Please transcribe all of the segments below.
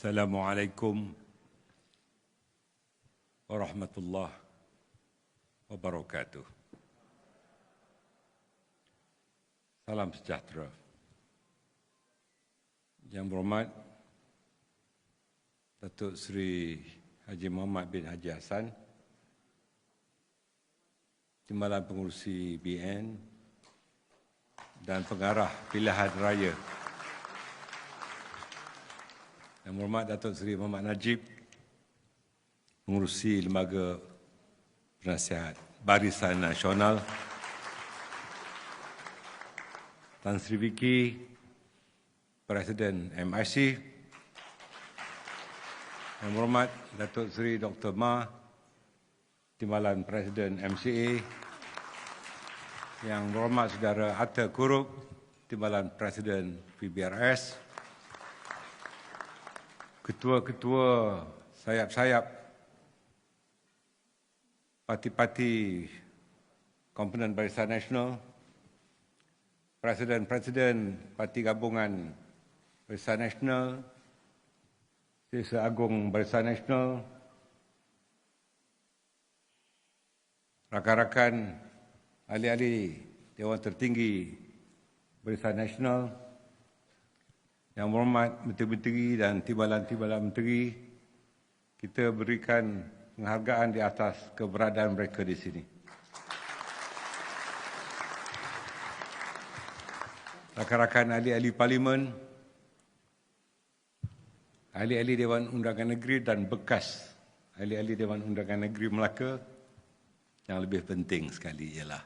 Assalamualaikum warahmatullahi wabarakatuh. Salam sejahtera. Yang berhormat Datuk Seri Haji Muhammad bin Haji Hassan, Timbalan Pengurusi BN dan Pengarah Pilihan Raya. Yang berhormat Datuk Seri Muhammad Najib, Pengurusi Lembaga Penasihat Barisan Nasional, Tan Sri Vicky, Presiden MIC, Yang berhormat Datuk Seri Dr. Ma, Timbalan Presiden MCA, Yang berhormat Saudara Atta Kurup, Timbalan Presiden PBRS, Ketua-ketua sayap-sayap parti-parti komponen Barisan Nasional, Presiden-Presiden Parti Gabungan Barisan Nasional, Setiausaha Agung Barisan Nasional, rakan-rakan ahli-ahli Dewan Tertinggi Barisan Nasional, Yang berhormat Menteri-Menteri dan Timbalan-Timbalan Menteri, kita berikan penghargaan di atas keberadaan mereka di sini. Rakan-rakan ahli-ahli Parlimen, ahli-ahli Dewan Undangan Negeri dan bekas ahli-ahli Dewan Undangan Negeri Melaka, yang lebih penting sekali ialah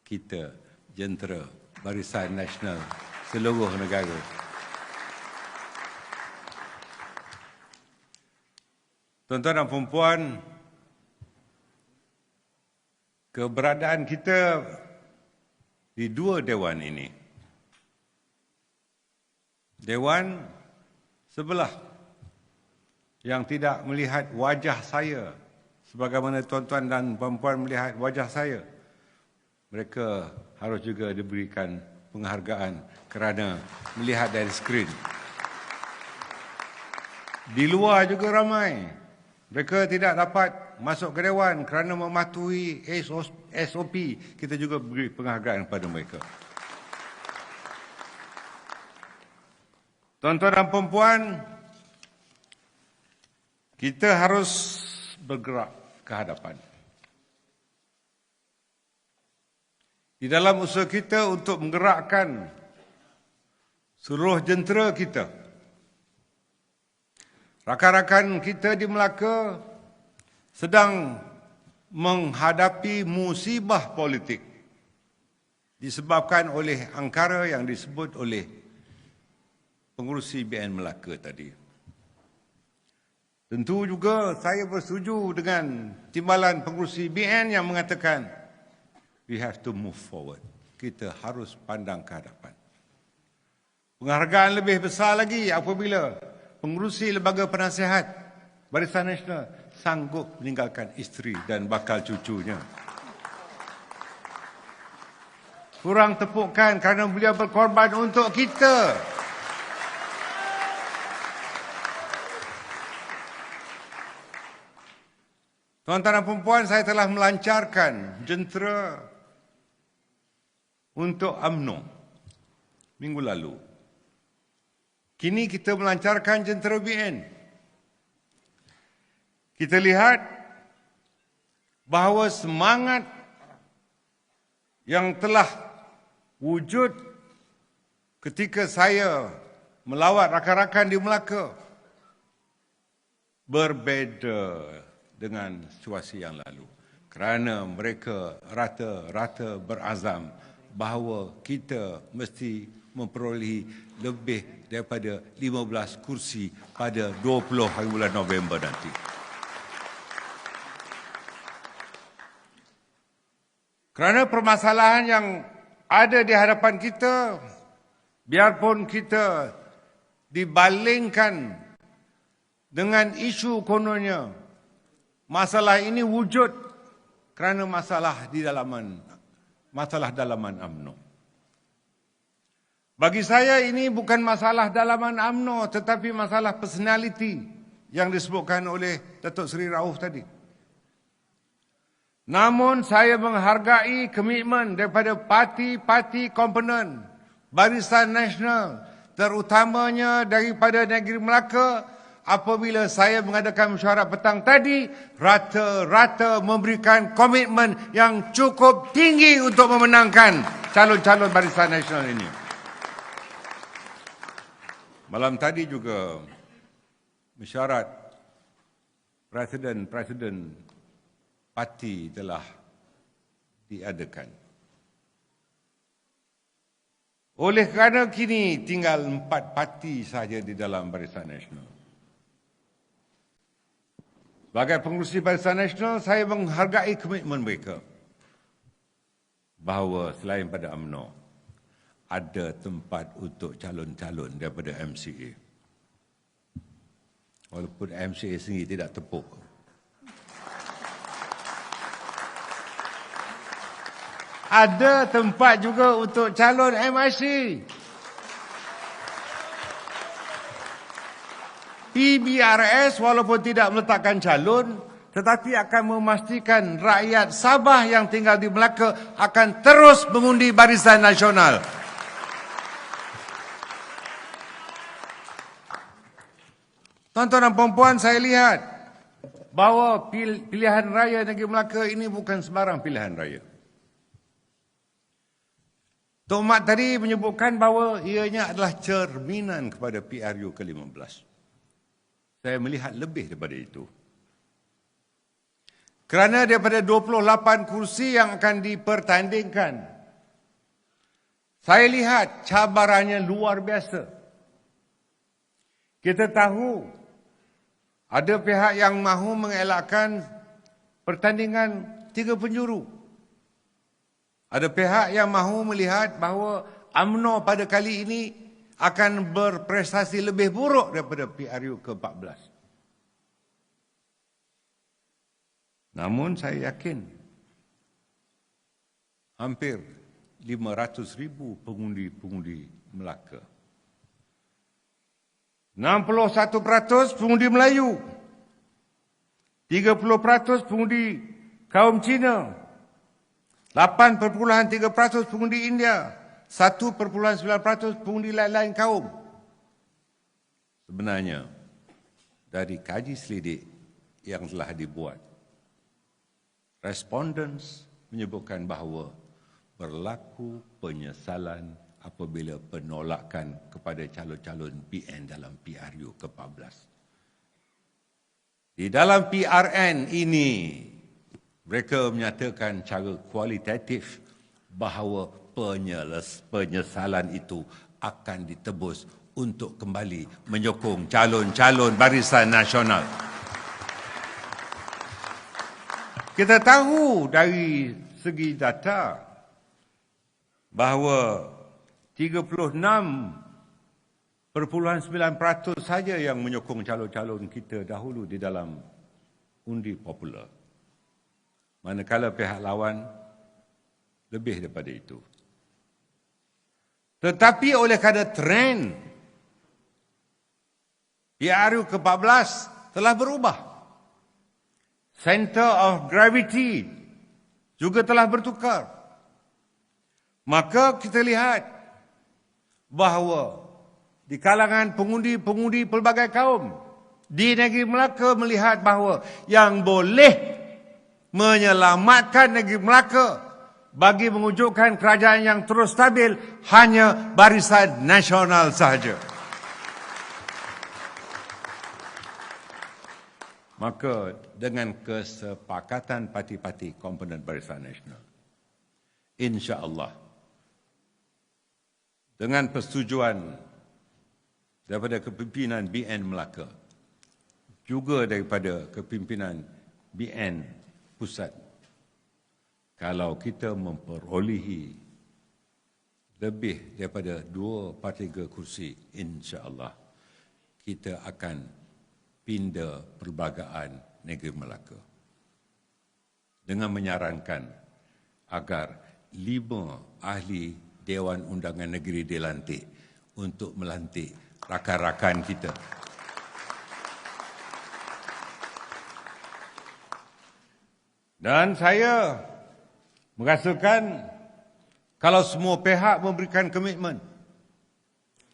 kita jentera Barisan Nasional seluruh negara. Tuan-tuan dan puan-puan, keberadaan kita di dua dewan ini, dewan sebelah yang tidak melihat wajah saya sebagaimana tuan-tuan dan puan-puan melihat wajah saya, mereka harus juga diberikan penghargaan kerana melihat dari skrin. Di luar juga ramai. Mereka tidak dapat masuk ke dewan kerana mematuhi SOP. Kita juga beri penghargaan kepada mereka. Tuan-tuan dan puan-puan, kita harus bergerak ke hadapan. Di dalam usaha kita untuk menggerakkan seluruh jentera kita, rakan-rakan kita di Melaka sedang menghadapi musibah politik disebabkan oleh angkara yang disebut oleh pengurusi BN Melaka tadi. Tentu juga saya bersetuju dengan timbalan pengurusi BN yang mengatakan we have to move forward. Kita harus pandang ke hadapan. Penghargaan lebih besar lagi apabila pengurusi Lembaga Penasihat Barisan Nasional sanggup meninggalkan isteri dan bakal cucunya. Kurang tepukan kerana beliau berkorban untuk kita. Tuan-tuan dan puan-puan, saya telah melancarkan jentera untuk UMNO minggu lalu. Kini kita melancarkan jentera BN. Kita lihat bahawa semangat yang telah wujud ketika saya melawat rakan-rakan di Melaka berbeza dengan situasi yang lalu. Kerana mereka rata-rata berazam bahawa kita mesti memperolehi lebih daripada 15 kursi pada 20 hari bulan November nanti. Kerana permasalahan yang ada di hadapan kita, biarpun kita dibalingkan dengan isu kononnya, masalah ini wujud kerana masalah dalaman UMNO. Bagi saya ini bukan masalah dalaman UMNO tetapi masalah personality yang disebutkan oleh Datuk Seri Rauf tadi. Namun saya menghargai komitmen daripada parti-parti komponen Barisan Nasional, terutamanya daripada Negeri Melaka, apabila saya mengadakan mesyuarat petang tadi, rata-rata memberikan komitmen yang cukup tinggi untuk memenangkan calon-calon Barisan Nasional ini. Malam tadi juga mesyuarat presiden parti telah diadakan. Oleh kerana kini tinggal 4 parti sahaja di dalam Barisan Nasional. Sebagai pengerusi Barisan Nasional, saya menghargai komitmen mereka bahawa selain pada UMNO, ada tempat untuk calon-calon daripada MCA. Walaupun MCA sendiri tidak tepuk. Ada tempat juga untuk calon MIC. PBRS walaupun tidak meletakkan calon, tetapi akan memastikan rakyat Sabah yang tinggal di Melaka akan terus mengundi Barisan Nasional. Tuan-tuan dan puan-puan, saya lihat bahawa pilihan raya Negeri Melaka ini bukan sembarang pilihan raya. Tok Mat tadi menyebutkan bahawa ianya adalah cerminan kepada PRU ke-15. Saya melihat lebih daripada itu. Kerana daripada 28 kursi yang akan dipertandingkan, saya lihat cabarannya luar biasa. Kita tahu ada pihak yang mahu mengelakkan pertandingan 3 penjuru. Ada pihak yang mahu melihat bahawa UMNO pada kali ini akan berprestasi lebih buruk daripada PRU ke-14. Namun saya yakin hampir 500,000 pengundi-pengundi Melaka, 61% pengundi Melayu, 30% pengundi kaum Cina, 8.3% pengundi India, 1.9% pengundi lain-lain kaum. Sebenarnya, dari kaji selidik yang telah dibuat, respondents menyebutkan bahawa berlaku penyesalan apabila penolakan kepada calon-calon BN dalam PRU ke-14. Di dalam PRN ini, mereka menyatakan cara kualitatif bahawa penyesalan itu akan ditebus untuk kembali menyokong calon-calon Barisan Nasional. Kita tahu dari segi data bahawa 36.9% saja yang menyokong calon-calon kita dahulu di dalam undi popular. Manakala pihak lawan lebih daripada itu. Tetapi oleh kerana trend PRU ke-14 telah berubah. Center of gravity juga telah bertukar. Maka kita lihat bahawa di kalangan pengundi-pengundi pelbagai kaum di negeri Melaka melihat bahawa yang boleh menyelamatkan negeri Melaka bagi mewujudkan kerajaan yang terus stabil hanya Barisan Nasional sahaja. Maka dengan kesepakatan parti-parti komponen Barisan Nasional, insya-Allah dengan persetujuan daripada kepimpinan BN Melaka, juga daripada kepimpinan BN Pusat, kalau kita memperolehi lebih daripada 2/3 kursi, insya-Allah kita akan pindah Perlembagaan Negeri Melaka dengan menyarankan agar 5 ahli Dewan Undangan Negeri dilantik untuk melantik rakan-rakan kita. Dan saya merasakan kalau semua pihak memberikan komitmen,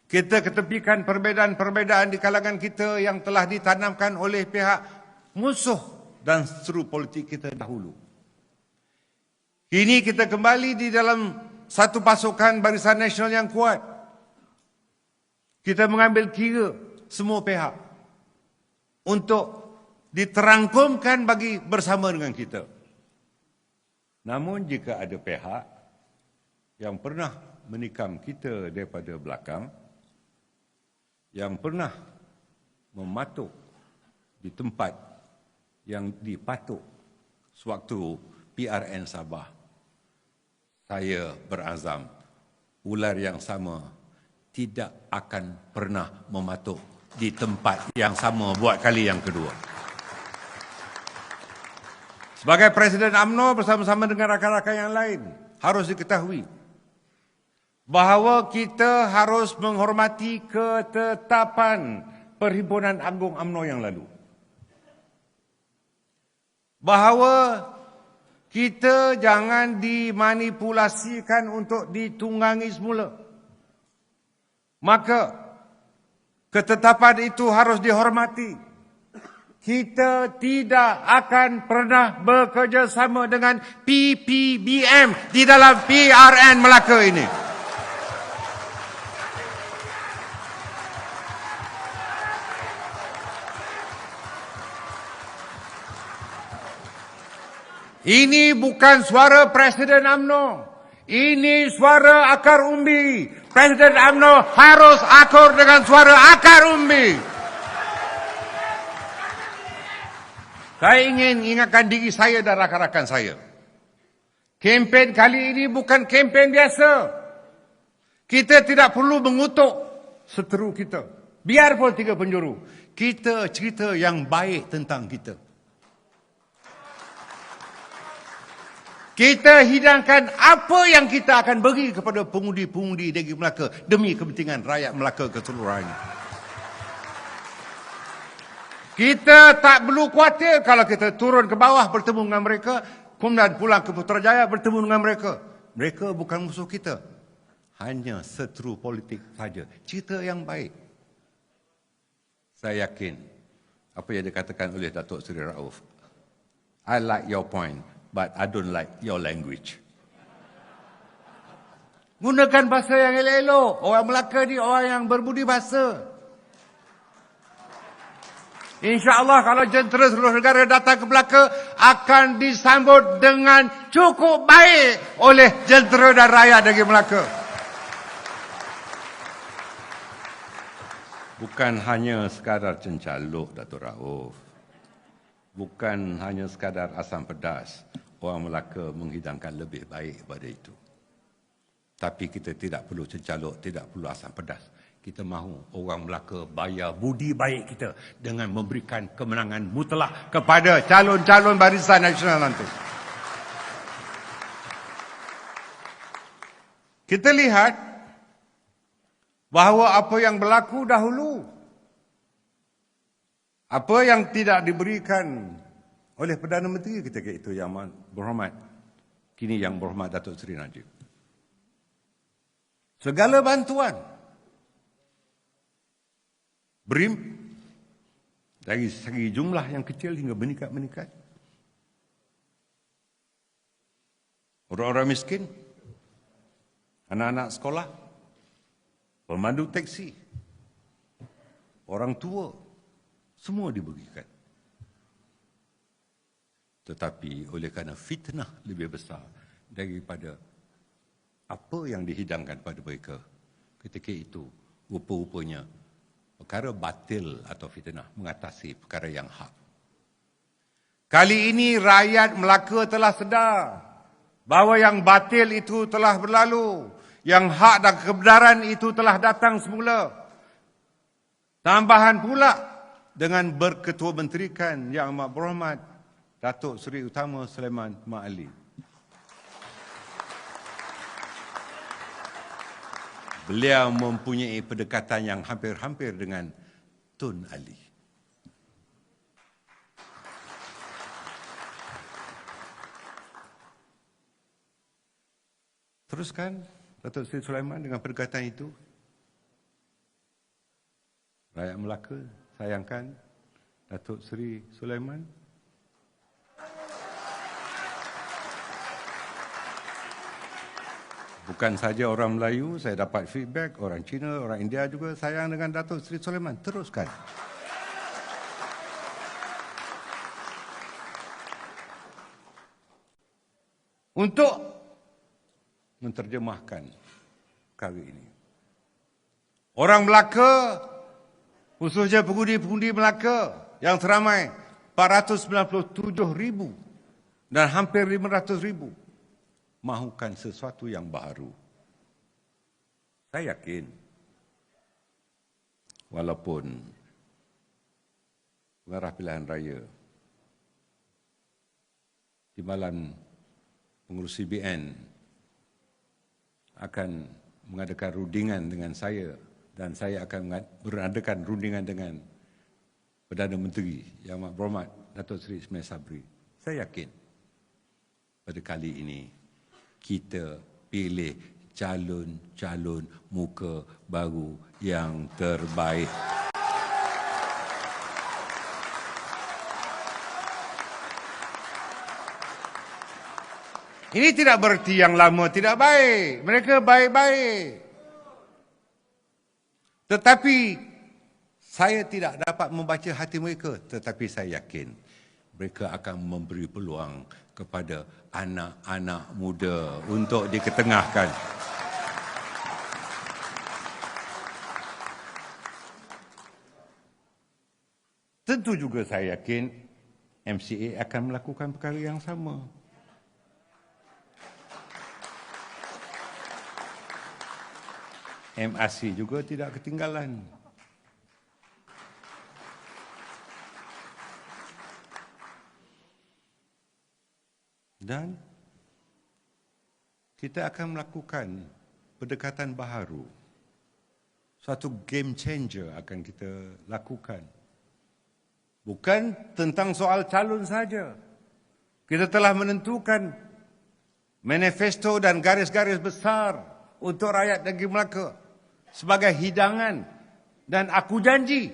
kita ketepikan perbezaan-perbezaan di kalangan kita yang telah ditanamkan oleh pihak musuh dan seteru politik kita dahulu. Kini kita kembali di dalam satu pasukan Barisan Nasional yang kuat. Kita mengambil kira semua pihak untuk diterangkumkan bagi bersama dengan kita. Namun jika ada pihak yang pernah menikam kita daripada belakang, yang pernah mematuk di tempat yang dipatuk sewaktu PRN Sabah, saya berazam ular yang sama tidak akan pernah mematuk di tempat yang sama buat kali yang kedua. Sebagai Presiden UMNO bersama-sama dengan rakan-rakan yang lain, harus diketahui bahawa kita harus menghormati ketetapan Perhimpunan Agung UMNO yang lalu. Bahawa kita jangan dimanipulasikan untuk ditunggangi semula. Maka ketetapan itu harus dihormati. Kita tidak akan pernah bekerjasama dengan PPBM di dalam PRN Melaka ini. Ini bukan suara Presiden UMNO. Ini suara akar umbi. Presiden UMNO harus akur dengan suara akar umbi. Saya ingin ingatkan diri saya dan rakan-rakan saya. Kempen kali ini bukan kempen biasa. Kita tidak perlu mengutuk seteru kita. Biarpun 3 penjuru. Kita cerita yang baik tentang kita. Kita hidangkan apa yang kita akan beri kepada pengundi-pengundi negeri Melaka demi kepentingan rakyat Melaka keseluruhannya. Kita tak perlu khawatir kalau kita turun ke bawah bertemu dengan mereka, kemudian pulang ke Putrajaya bertemu dengan mereka. Mereka bukan musuh kita. Hanya seteru politik saja. Cerita yang baik. Saya yakin apa yang dikatakan oleh Datuk Seri Rauf. I like your point, but I don't like your language. Gunakan bahasa yang elok-elok. Orang Melaka ni orang yang berbudi bahasa. InsyaAllah kalau jentera seluruh negara datang ke Melaka akan disambut dengan cukup baik oleh jentera dan rakyat negeri Melaka. Bukan hanya sekadar cencaluk, Datuk Rauf. Bukan hanya sekadar asam pedas. Orang Melaka menghidangkan lebih baik daripada itu. Tapi kita tidak perlu cencaluk, tidak perlu asam pedas. Kita mahu orang Melaka bayar budi baik kita dengan memberikan kemenangan mutlak kepada calon-calon Barisan Nasional nanti. Kita lihat bahawa apa yang berlaku dahulu, apa yang tidak diberikan oleh Perdana Menteri ketika itu yang berhormat, kini yang berhormat Datuk Seri Najib. Segala bantuan BRIM dari segi jumlah yang kecil hingga meningkat-meningkat. Orang-orang miskin, anak-anak sekolah, pemandu teksi, orang tua, semua diberikan. Tetapi oleh kerana fitnah lebih besar daripada apa yang dihidangkan pada mereka, ketika itu rupa-rupanya perkara batil atau fitnah mengatasi perkara yang hak. Kali ini rakyat Melaka telah sedar bahawa yang batil itu telah berlalu, yang hak dan kebenaran itu telah datang semula. Tambahan pula dengan berketua menterikan Yang Amat Berhormat Datuk Seri Utama Sulaiman Mat Ali. beliau mempunyai pendekatan yang hampir-hampir dengan Tun Ali. Teruskan Datuk Seri Sulaiman dengan pendekatan itu. Rakyat Melaka sayangkan Datuk Seri Sulaiman. Bukan saja orang Melayu, saya dapat feedback, orang Cina, orang India juga sayang dengan Datuk Seri Sulaiman. Teruskan. Untuk menterjemahkan perkara ini. Orang Melaka, khususnya pengundi-pengundi Melaka yang seramai 497,000 dan hampir 500,000 mahukan sesuatu yang baru. Saya yakin, walaupun pengarah pilihan raya, Timbalan Pengurusi BN akan mengadakan rundingan dengan saya dan saya akan mengadakan rundingan dengan Perdana Menteri Yang Amat Berhormat Datuk Seri Ismail Sabri. Saya yakin pada kali ini kita pilih calon-calon muka baru yang terbaik. Ini tidak berarti yang lama tidak baik. Mereka baik-baik. Tetapi saya tidak dapat membaca hati mereka. Tetapi saya yakin mereka akan memberi peluang kepada anak-anak muda untuk diketengahkan. Tentu juga saya yakin MCA akan melakukan perkara yang sama. MRC juga tidak ketinggalan. Dan kita akan melakukan pendekatan baharu. Suatu game changer akan kita lakukan. Bukan tentang soal calon saja. Kita telah menentukan manifesto dan garis-garis besar untuk rakyat negeri Melaka sebagai hidangan. Dan aku janji,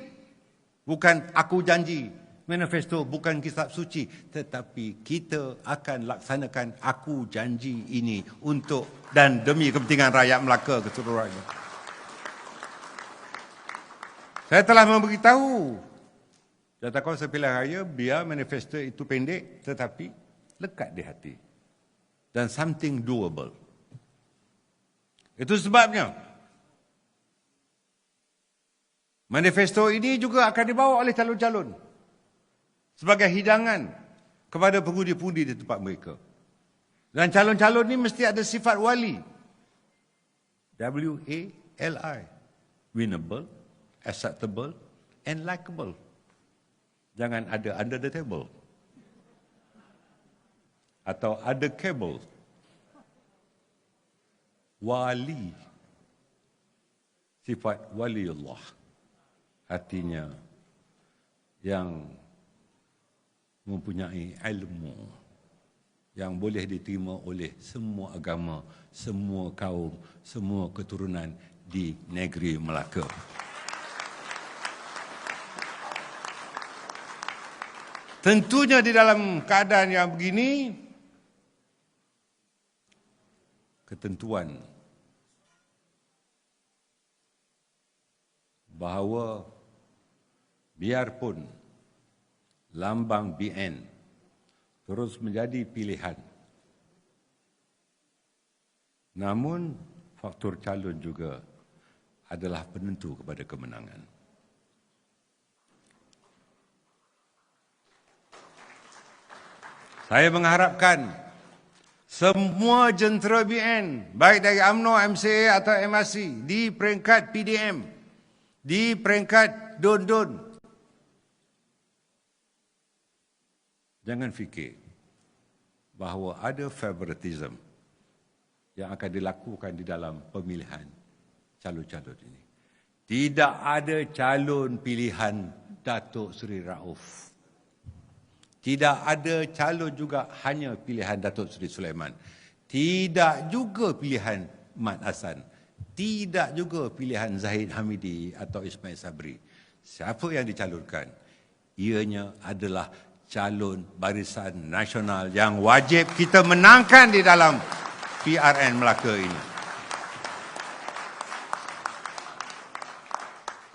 bukan aku janji, manifesto bukan kitab suci, tetapi kita akan laksanakan aku janji ini untuk dan demi kepentingan rakyat Melaka keseluruhannya. Saya telah memberitahu Jawatankuasa Pilihan Raya biar manifesto itu pendek tetapi lekat di hati dan something doable. Itu sebabnya manifesto ini juga akan dibawa oleh calon-calon sebagai hidangan kepada pengundi-pengundi di tempat mereka. Dan calon-calon ini mesti ada sifat wali. W-A-L-I. Winnable, acceptable and likable. Jangan ada under the table. Atau ada cable. Wali. Sifat waliullah. Artinya yang mempunyai ilmu yang boleh diterima oleh semua agama, semua kaum, semua keturunan di negeri Melaka. Tentunya di dalam keadaan yang begini, ketentuan bahawa biarpun lambang BN terus menjadi pilihan, namun faktor calon juga adalah penentu kepada kemenangan. Saya mengharapkan semua jentera BN, baik dari UMNO, MCA atau MRC, di peringkat PDM, di peringkat DUN-DUN, jangan fikir bahawa ada favoritism yang akan dilakukan di dalam pemilihan calon-calon ini. Tidak ada calon pilihan Datuk Seri Rauf. Tidak ada calon juga hanya pilihan Datuk Seri Sulaiman. Tidak juga pilihan Mat Hassan. Tidak juga pilihan Zahid Hamidi atau Ismail Sabri. Siapa yang dicalonkan? Ianya adalah calon Barisan Nasional yang wajib kita menangkan di dalam PRN Melaka ini.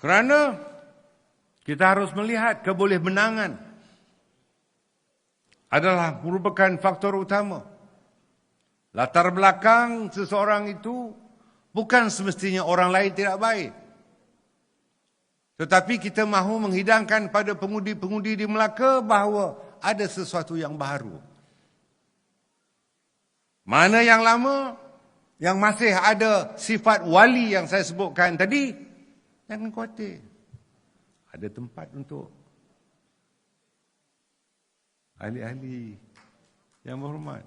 Kerana kita harus melihat kebolehmenangan adalah merupakan faktor utama. Latar belakang seseorang itu bukan semestinya orang lain tidak baik. Tetapi kita mahu menghidangkan pada pengundi-pengundi di Melaka bahawa ada sesuatu yang baru. Mana yang lama, yang masih ada sifat wali yang saya sebutkan tadi, jangan khawatir. Ada tempat untuk ahli-ahli yang berhormat.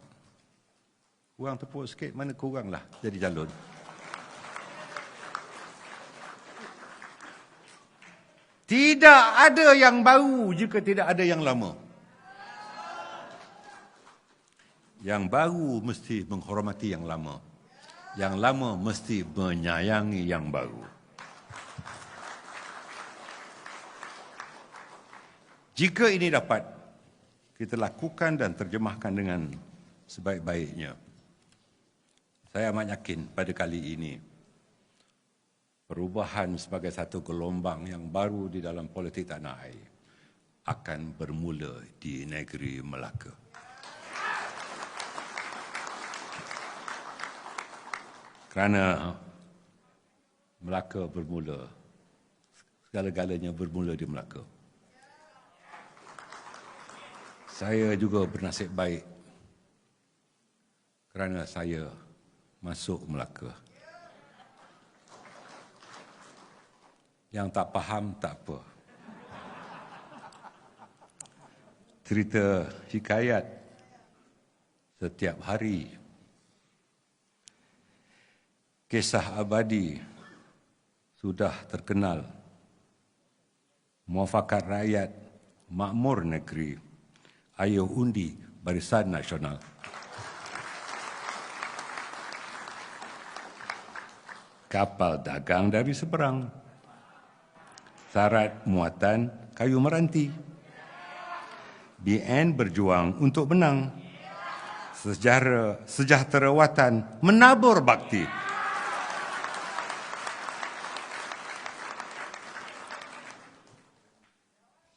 Kurang tepuk sikit, mana kuranglah jadi calon. Tidak ada yang baru jika tidak ada yang lama. Yang baru mesti menghormati yang lama. Yang lama mesti menyayangi yang baru. Jika ini dapat kita lakukan dan terjemahkan dengan sebaik-baiknya, saya amat yakin pada kali ini perubahan sebagai satu gelombang yang baru di dalam politik tanah air akan bermula di negeri Melaka. Kerana Melaka bermula, segala-galanya bermula di Melaka. Saya juga bernasib baik kerana saya masuk Melaka. Yang tak faham, tak apa. Cerita hikayat setiap hari. Kisah abadi sudah terkenal. Muafakat rakyat, makmur negeri, ayuh undi Barisan Nasional. Kapal dagang dari seberang. Syarat muatan kayu meranti. BN berjuang untuk menang. Sejahterawatan menabur bakti.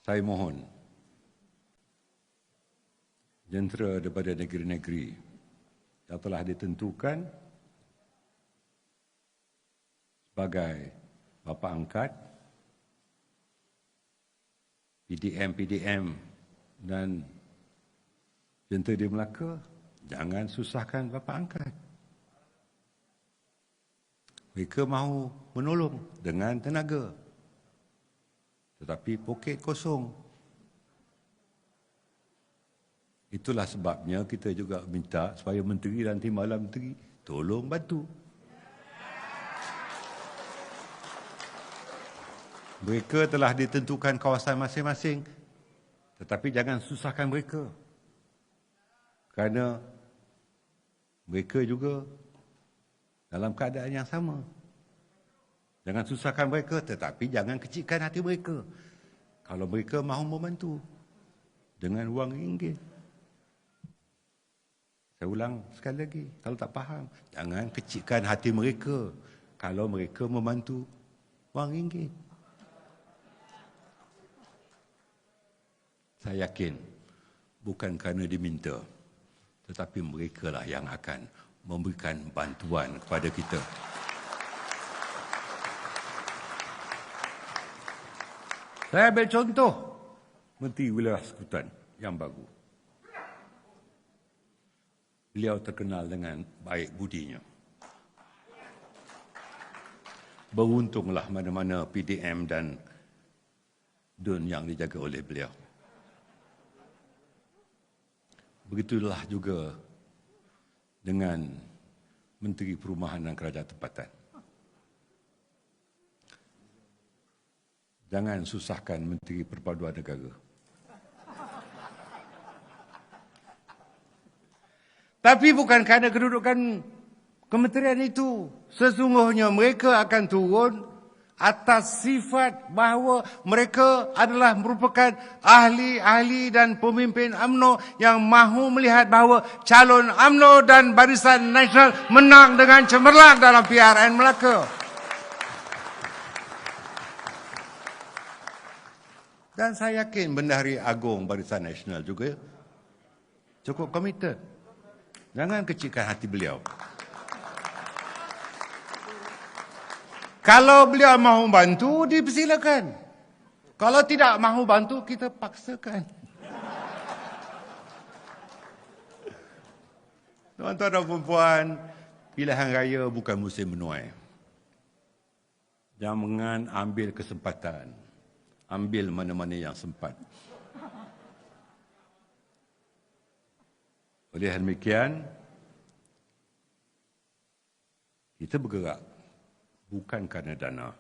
Saya mohon jentera daripada negeri-negeri yang telah ditentukan sebagai bapa angkat, PDM dan jentera di Melaka, jangan susahkan bapa angkat. Mereka mahu menolong dengan tenaga, tetapi poket kosong. Itulah sebabnya kita juga minta supaya menteri dan timbalan menteri tolong bantu. Mereka telah ditentukan kawasan masing-masing, tetapi jangan susahkan mereka. Kerana mereka juga dalam keadaan yang sama. Jangan susahkan mereka, tetapi jangan kecilkan hati mereka. Kalau mereka mahu membantu dengan wang ringgit. Saya ulang sekali lagi, kalau tak faham, jangan kecilkan hati mereka kalau mereka membantu wang ringgit. Saya yakin bukan kerana diminta, tetapi mereka lah yang akan memberikan bantuan kepada kita. Saya ambil contoh Menteri Wilayah Sekutan yang baru. Beliau terkenal dengan baik budinya. Beruntunglah mana-mana PDM dan DUN yang dijaga oleh beliau. Begitulah juga dengan Menteri Perumahan dan Kerajaan Tempatan. Jangan susahkan Menteri Perpaduan Negara. Tapi bukan kerana kedudukan kementerian itu. Sesungguhnya mereka akan turun atas sifat bahawa mereka adalah merupakan ahli-ahli dan pemimpin UMNO yang mahu melihat bahawa calon UMNO dan Barisan Nasional menang dengan cemerlang dalam PRN Melaka. Dan saya yakin Bendahari Agung Barisan Nasional juga cukup komited. Jangan kecilkan hati beliau. Kalau beliau mahu bantu, dipersilakan. Kalau tidak mahu bantu, kita paksakan. Tuan-tuan dan puan-puan, pilihan raya bukan musim menuai. Jangan ambil kesempatan. Ambil mana-mana yang sempat. Oleh demikian, kita bergerak bukan kerana dana.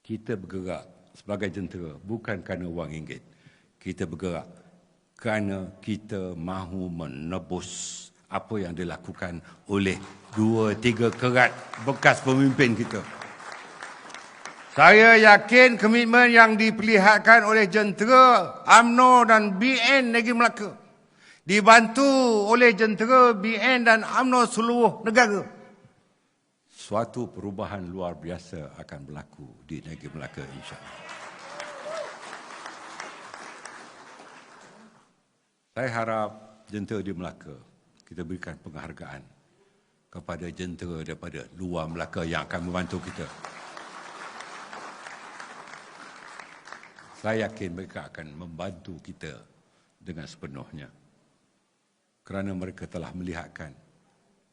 Kita bergerak sebagai jentera bukan kerana wang ringgit. Kita bergerak kerana kita mahu menebus apa yang dilakukan oleh 2-3 kerat bekas pemimpin kita. Saya yakin komitmen yang diperlihatkan oleh jentera UMNO dan BN Negeri Melaka, dibantu oleh jentera BN dan UMNO seluruh negara, suatu perubahan luar biasa akan berlaku di Negeri Melaka, insya-Allah. Saya harap jentera di Melaka, kita berikan penghargaan kepada jentera daripada luar Melaka yang akan membantu kita. Saya yakin mereka akan membantu kita dengan sepenuhnya. Kerana mereka telah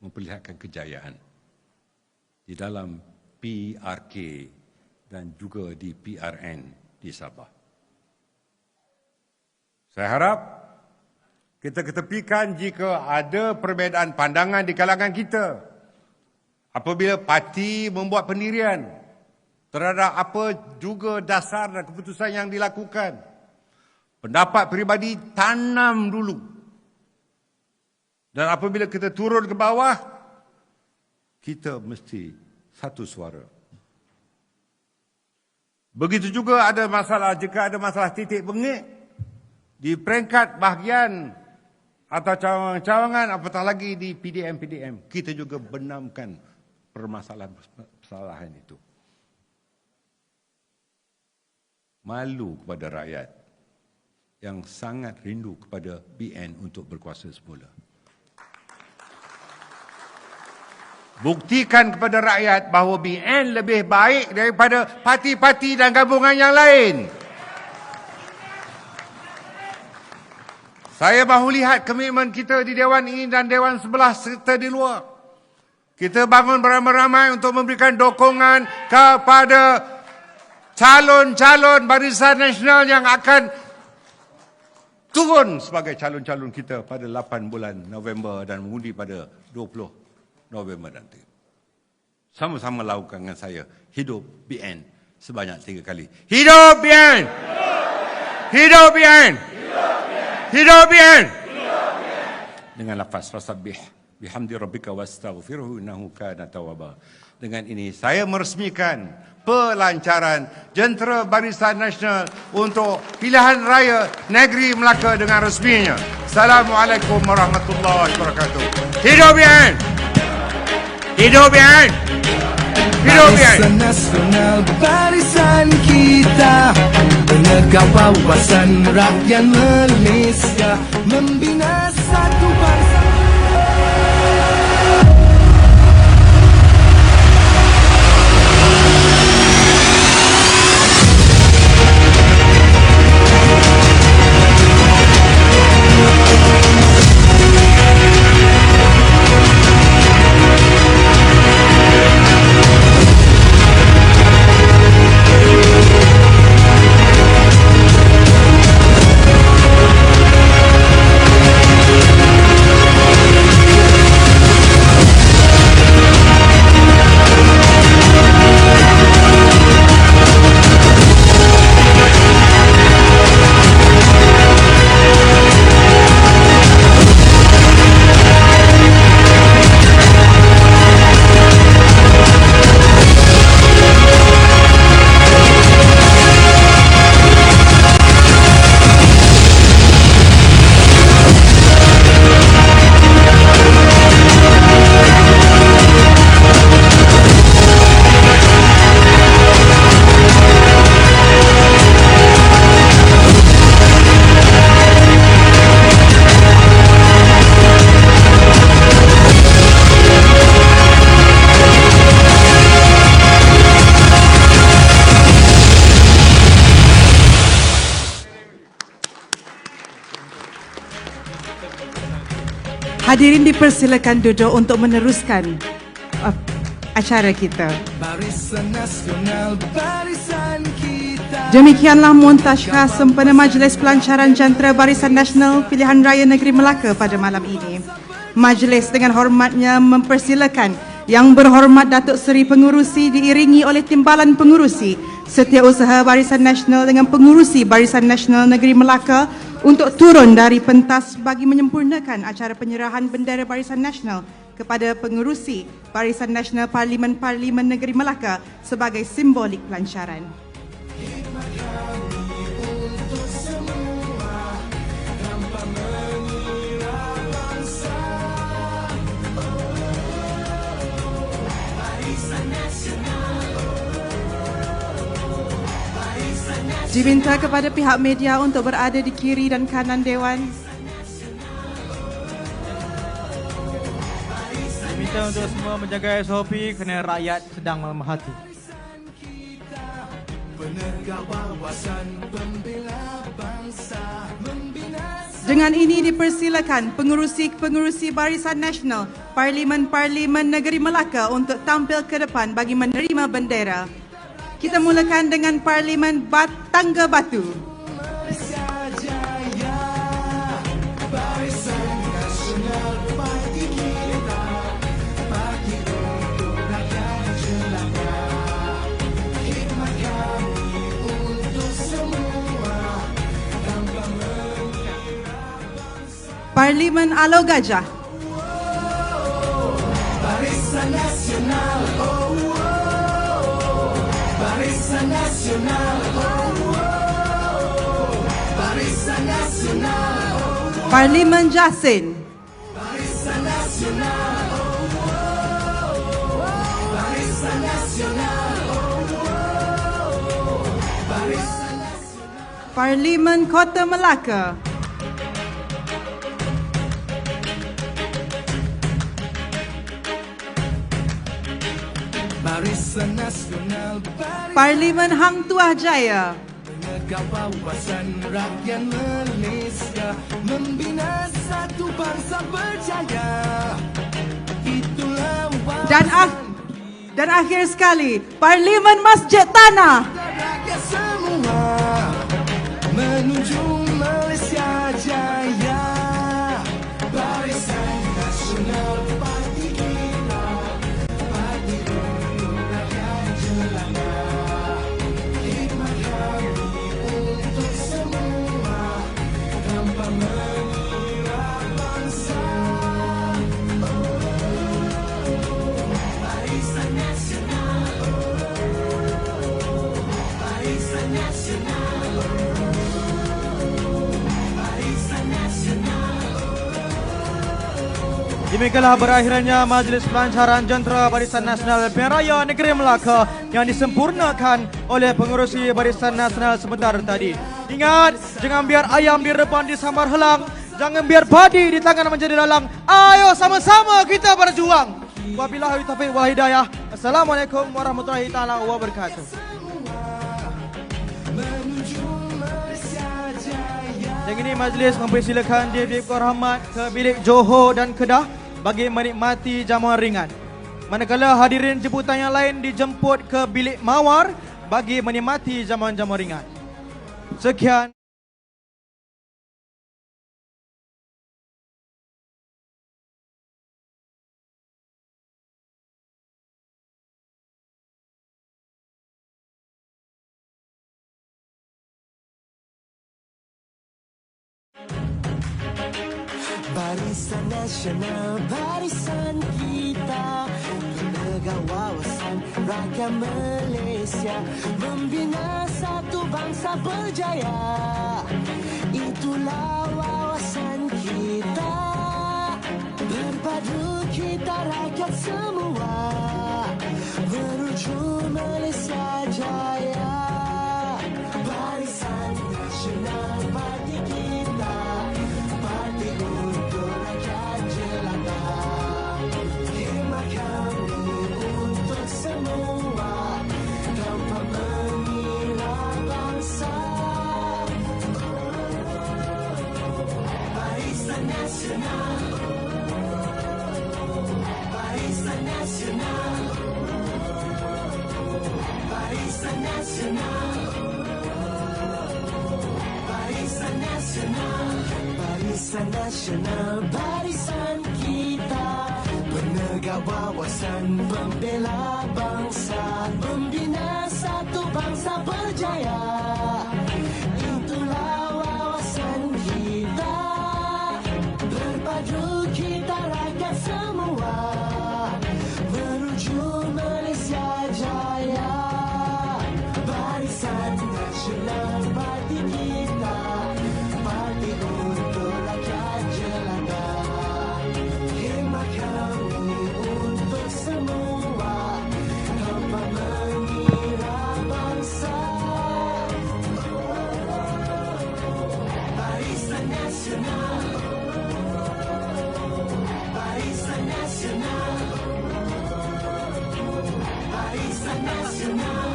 memperlihatkan kejayaan di dalam PRK dan juga di PRN di Sabah. Saya harap kita ketepikan jika ada perbezaan pandangan di kalangan kita apabila parti membuat pendirian terhadap apa juga dasar dan keputusan yang dilakukan. Pendapat peribadi tanam dulu. Dan apabila kita turun ke bawah, kita mesti satu suara. Begitu juga ada masalah, jika ada masalah titik bengik di peringkat bahagian atau cawangan-cawangan, apatah lagi di PDM-PDM, kita juga benamkan permasalahan itu. Malu kepada rakyat yang sangat rindu kepada BN untuk berkuasa semula. Buktikan kepada rakyat bahawa BN lebih baik daripada parti-parti dan gabungan yang lain. Saya mahu lihat komitmen kita di Dewan ini dan Dewan sebelah serta di luar. Kita bangun beramai-ramai untuk memberikan dukungan kepada calon-calon Barisan Nasional yang akan turun sebagai calon-calon kita pada 8 bulan November dan mengundi pada 20 November nanti. Sama-sama lakukan dengan saya. Hidup BN sebanyak 3 kali. Hidup BN! Hidup BN! Hidup BN! Dengan lafaz fasabbih bihamdi rabbika wastaghfirhu innahu kana tawwaba. Dengan ini saya meresmikan pelancaran jentera Barisan Nasional untuk pilihan raya Negeri Melaka dengan resminya. Assalamualaikum warahmatullahi wabarakatuh. Hidup BN! Hidup BN! Hidup BN! Barisan Nasional, barisan kita, penegak wawasan rakyat Malaysia, membina satu barisan. Hadirin dipersilakan duduk untuk meneruskan acara kita. Barisan Nasional, barisan kita. Demikianlah montaj khas sempena Majlis Pelancaran Jantera Barisan Nasional Pilihan Raya Negeri Melaka pada malam ini. Majlis dengan hormatnya mempersilakan Yang Berhormat Datuk Seri Pengurusi diiringi oleh Timbalan Pengurusi Setiausaha Barisan Nasional dengan Pengurusi Barisan Nasional Negeri Melaka untuk turun dari pentas bagi menyempurnakan acara penyerahan bendera Barisan Nasional kepada Pengurusi Barisan Nasional Parlimen Negeri Melaka sebagai simbolik pelancaran. Diminta kepada pihak media untuk berada di kiri dan kanan Dewan. Diminta untuk semua menjaga SOP kerana rakyat sedang memerhati. Dengan ini dipersilakan pengurusi-pengurusi Barisan Nasional Parlimen Negeri Melaka untuk tampil ke depan bagi menerima bendera. Kita mulakan dengan Parlimen Tangga Batu. Parlimen Alau Gajah. Barisan Nasional, Barisan Nasional, Barisan Nasional, Parlimen Jasin. Barisan Nasional, Barisan Nasional, Barisan Nasional, Parlimen Kota Melaka. Barisan Nasional, Parlimen Hang Tuah Jaya. penegak wawasan rakyat Malaysia, membina satu bangsa berjaya. Itulah Dan akhir sekali, Parlimen Masjid Tanah. rakyat semua menuju Malaysia Jaya. Barisan Nasional parti kita, parti untuk rakyat jelata. Khidmat kami untuk semua tanpa mengira bangsa. Barisan Nasional, Barisan Nasional, Barisan Nasional. Demikianlah berakhirnya Majlis Pelancaran Jentera Barisan Nasional Pilihan Raya Negeri Melaka yang disempurnakan oleh pengurusi Barisan Nasional sebentar tadi. Ingat, jangan biar ayam di depan disambar helang, jangan biar padi di tangan menjadi lalang. Ayo sama-sama kita berjuang. Wabillahi taufiq wal hidayah. Assalamualaikum warahmatullahi taala wabarakatuh. Dan ini majlis mempersilakan Dip-Dip Korhamat ke bilik Johor dan Kedah bagi menikmati jamuan ringan. Manakala hadirin jemputan yang lain dijemput ke bilik Mawar bagi menikmati jamuan-jamuan ringan. Sekian. Barisan Nasional, barisan kita, penegak wawasan rakyat Malaysia, membina satu bangsa berjaya. Itulah wawasan kita, berpadu kita rakyat semua, menuju Malaysia Jaya. Barisan Nasional parti kita, parti untuk rakyat jelata. Khidmat kami untuk semua tanpa mengira bangsa. Barisan Nasional, Barisan Nasional, barisan kita, penegak wawasan, pembela bangsa, membina satu bangsa berjaya. Itulah wawasan kita, berpadu kita rakyat semua, menuju Malaysia Jaya. Barisan Nasional, parti kita, parti untuk rakyat jelata. Khidmat kami untuk semua, tanpa mengira bangsa. Barisan Nasional, Barisan Nasional, Barisan Nasional.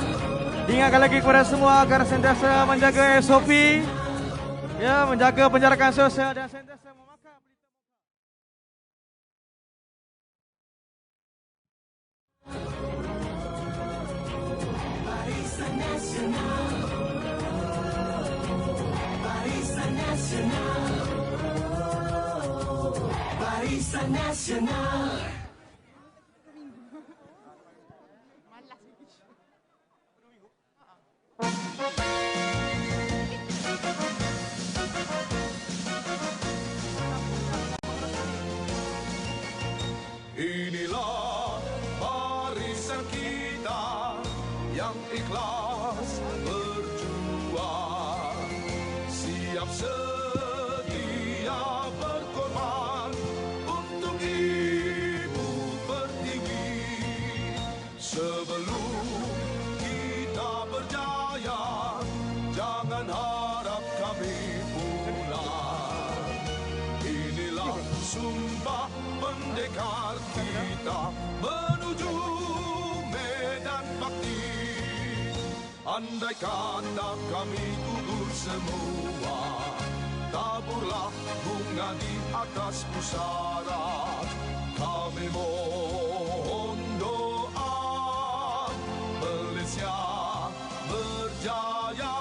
Diingatkan lagi kepada semua agar sentiasa menjaga SOP, ya, menjaga penjarakan sosial dan sentiasa memakai berita. Barisan Nasional, Barisan Nasional, Barisan Nasional. Inilah barisan kita yang ikhlas berjuang, siap sedia berkorban untuk Ibu Pertiwi. Sebelum kita berjaya, jangan harap kami pulang. Inilah sumpah pendekar kita menuju medan bakti. Andai kata kami gugur semua, taburlah bunga di atas pusara. Kami mohon doa Malaysia berjaya.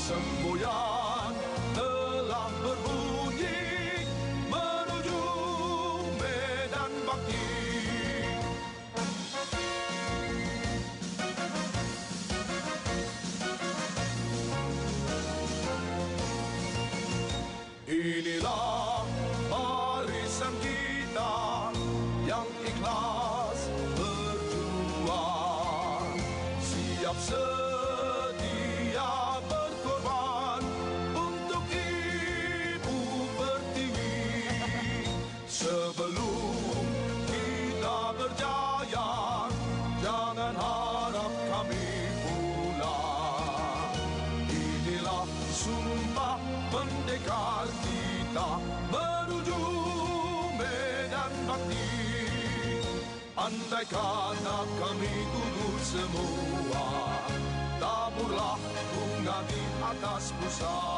Semboyan telah berbunyi menuju medan bakti. Inilah barisan kita yang ikhlas berjuang, siap sedia berkorban untuk Ibu Pertiwi. Sebelum kita berjaya, jangan harap kami pulang. Inilah sumpah pendekar kita menuju medan bakti. Andai kata kami gugur semua, taburlah bunga di atas pusara.